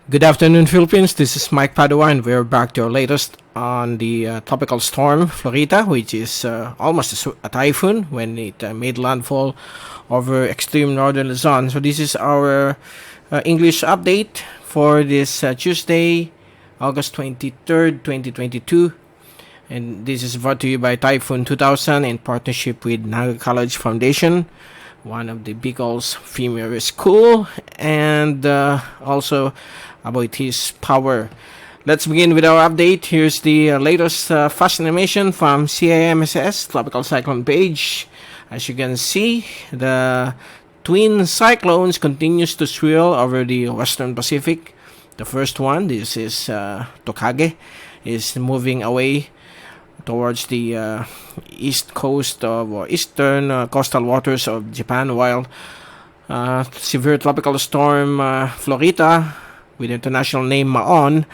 Good afternoon, Philippines. This is Mike Padua, and we're back to our latest on the Tropical Storm FLORITA, which is almost a typhoon when it made landfall over extreme Northern Luzon. So this is our English update for this Tuesday, August 23rd, 2022. And this is brought to you by Typhoon2000 in partnership with Naga College Foundation, one of the Bicol's premier school, and also about his power. Let's begin with our update. Here's the latest fast animation from CIMSS Tropical Cyclone page. As you can see, the twin cyclones continues to swirl over the Western Pacific. The first one, this is Tokage, is moving away towards the east coast of or eastern coastal waters of Japan, while severe tropical storm FLORITA, with international name Mahon,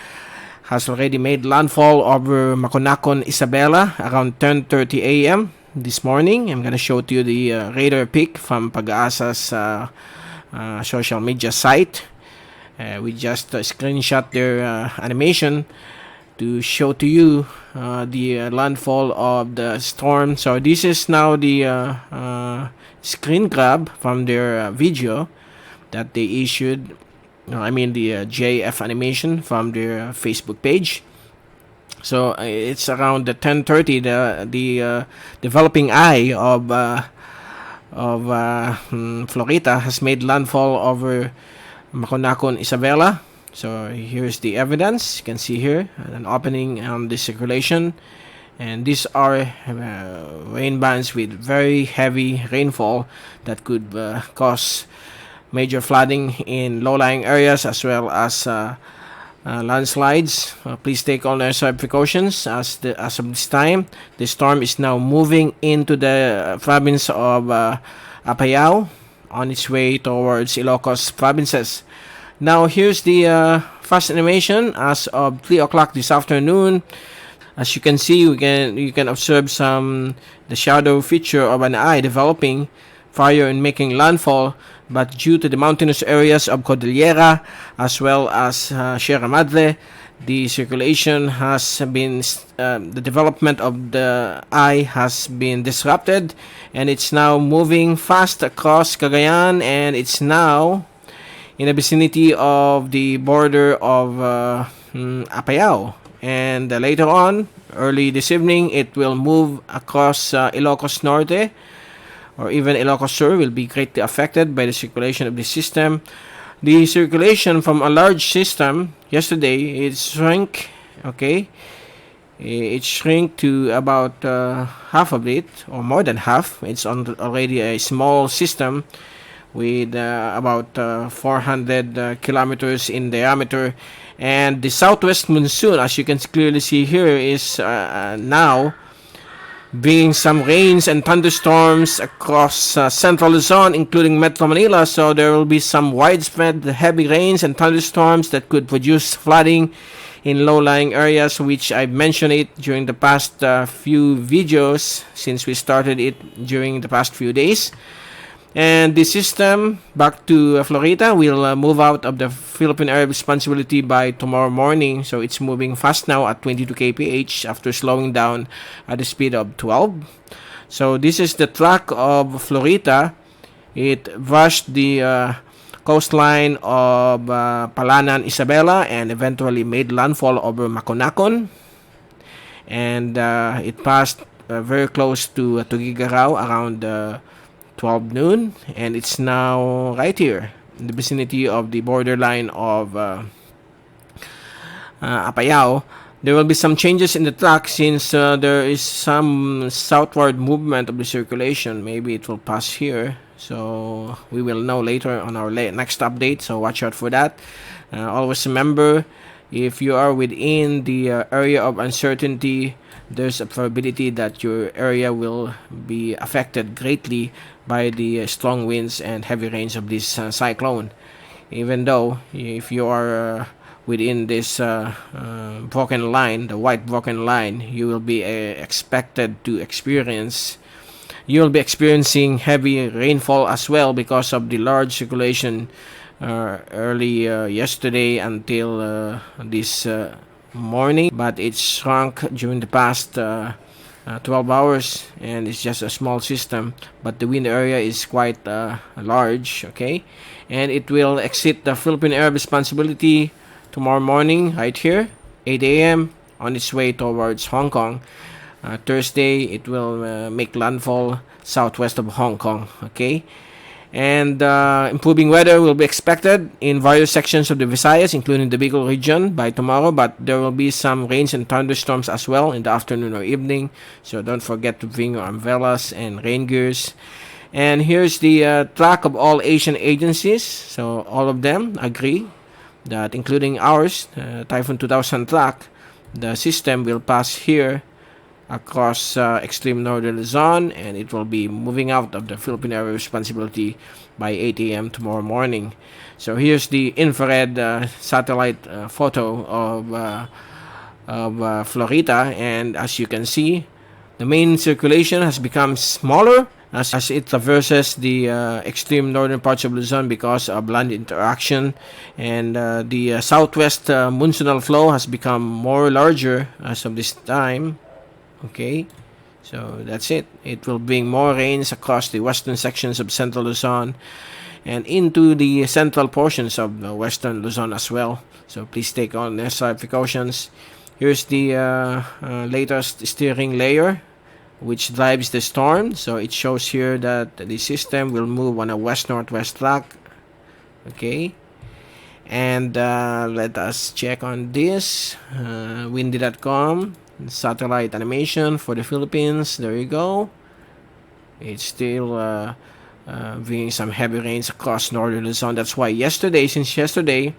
has already made landfall over Maconacon, Isabela around 10:30 a.m. this morning. I'm gonna show to you the radar pic from Pag-asa's social media site. We just screenshot their animation to show to you the landfall of the storm. So this is now the screen grab from their video that they issued. The JF animation from their Facebook page. So it's around the 10:30. The developing eye of FLORITA has made landfall over Maconacon, Isabela. So here's the evidence. You can see here an opening on the circulation, and these are rain bands with very heavy rainfall that could cause major flooding in low-lying areas as well as landslides. Please take all necessary precautions as of this time. The storm is now moving into the province of Apayao on its way towards Ilocos Provinces. Now here's the fast animation as of 3 o'clock this afternoon. As you can see, you can observe the shadow feature of an eye developing prior in making landfall, but due to the mountainous areas of Cordillera as well as Sierra Madre, the circulation has been the development of the eye has been disrupted, and it's now moving fast across Cagayan, and it's now in the vicinity of the border of Apayao. And later on, early this evening, it will move across Ilocos Norte, or even Ilocos Sur will be greatly affected by the circulation of the system. The circulation from a large system yesterday, it shrank, okay? It shrank to about half of it, or more than half. It's already a small system with about 400 kilometers in diameter. And the southwest monsoon, as you can clearly see here, is now bringing some rains and thunderstorms across central Luzon, including Metro Manila. So there will be some widespread heavy rains and thunderstorms that could produce flooding in low-lying areas, which I've mentioned it during the past few videos since we started it during the past few days. And the system back to FLORITA will move out of the Philippine area responsibility by tomorrow morning. So it's moving fast now at 22 kph after slowing down at the speed of 12. So this is the track of FLORITA. It brushed the coastline of Palanan, Isabela, and eventually made landfall over Maconacon. And it passed very close to Tuguegarao around 12 noon, and it's now right here in the vicinity of the borderline of Apayao. There will be some changes in the track since there is some southward movement of the circulation. Maybe it will pass here, so we will know later on our next update, so watch out for that. Always remember, if you are within the area of uncertainty, there's a probability that your area will be affected greatly by the strong winds and heavy rains of this cyclone. Even though if you are within this broken line, the white broken line, you will be expected to experience you'll be experiencing heavy rainfall as well because of the large circulation early yesterday until this morning, but it shrunk during the past 12 hours, and it's just a small system, but the wind area is quite large, okay, and it will exit the Philippine area responsibility tomorrow morning right here 8 a.m. on its way towards Hong Kong. Thursday it will make landfall southwest of Hong Kong, okay, and improving weather will be expected in various sections of the Visayas, including the Bicol region by tomorrow, but there will be some rains and thunderstorms as well in the afternoon or evening, so don't forget to bring your umbrellas and rain gears. And here's the track of all Asian agencies, so all of them agree that, including ours, Typhoon 2000 track, the system will pass here across extreme northern Luzon, and it will be moving out of the Philippine area responsibility by 8 a.m. tomorrow morning. So here's the infrared satellite photo of Florita, and as you can see, the main circulation has become smaller as it traverses the extreme northern parts of Luzon because of land interaction, and the southwest monsoonal flow has become more larger as of this time. Okay, so that's it. It will bring more rains across the western sections of central Luzon and into the central portions of the western Luzon as well. So please take all necessary precautions. Here's the latest steering layer which drives the storm. So it shows here that the system will move on a west-northwest track. Okay, and let us check on this windy.com satellite animation for the Philippines. There you go. It's still bringing some heavy rains across northern Luzon. That's why since yesterday,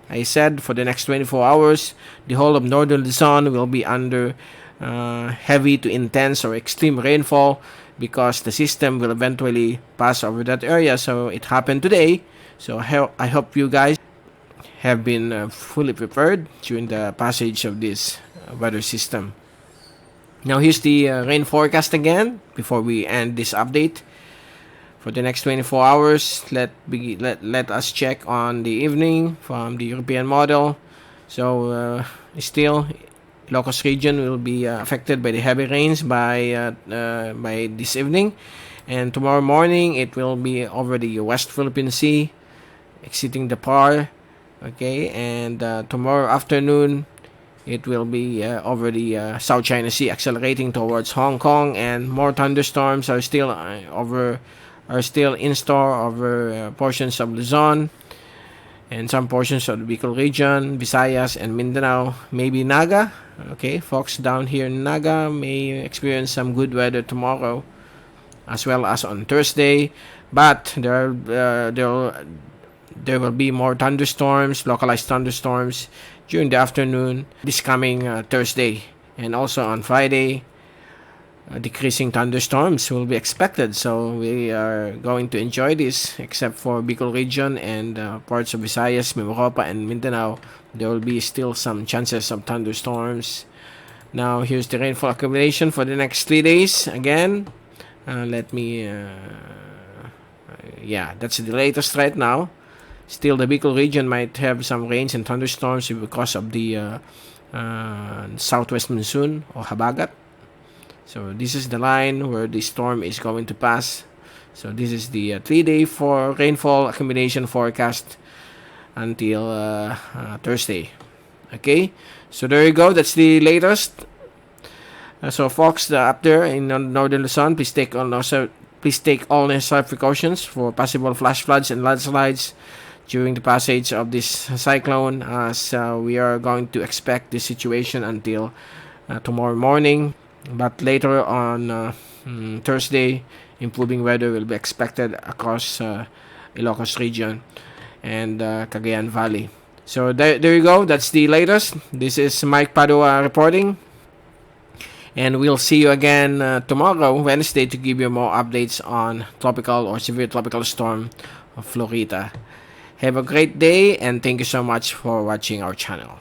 I said for the next 24 hours, the whole of northern Luzon will be under heavy to intense or extreme rainfall, because the system will eventually pass over that area. So it happened today. So I hope you guys have been fully prepared during the passage of this weather system. Now here's the rain forecast again before we end this update. For the next 24 hours, let us check on the evening from the European model. So still, Ilocos region will be affected by the heavy rains by this evening, and tomorrow morning it will be over the West Philippine Sea, exiting the PAR. Okay, and tomorrow afternoon it will be over the South China Sea, accelerating towards Hong Kong, and more thunderstorms are still in store over portions of Luzon and some portions of the Bicol region, Visayas, and Mindanao. Maybe Naga. Okay, folks down here in Naga may experience some good weather tomorrow, as well as on Thursday. But there will be more thunderstorms, localized thunderstorms during the afternoon this coming Thursday, and also on Friday. Decreasing thunderstorms will be expected, so we are going to enjoy this, except for Bicol region and parts of Visayas, Mimaropa, and Mindanao. There will be still some chances of thunderstorms. Now here's the rainfall accumulation for the next 3 days. Again, that's the latest right now. Still, the Bicol region might have some rains and thunderstorms because of the southwest monsoon or habagat. So this is the line where the storm is going to pass. So this is the 3-day for rainfall accumulation forecast until Thursday. Okay, so there you go. That's the latest. So folks up there in northern Luzon, please take all necessary precautions for possible flash floods and landslides during the passage of this cyclone, as we are going to expect this situation until tomorrow morning. But later on Thursday, improving weather will be expected across Ilocos region and Cagayan Valley. So there you go. That's the latest. This is Mike Padua reporting. And we'll see you again tomorrow, Wednesday, to give you more updates on tropical or severe tropical storm of Florita. Have a great day, and thank you so much for watching our channel.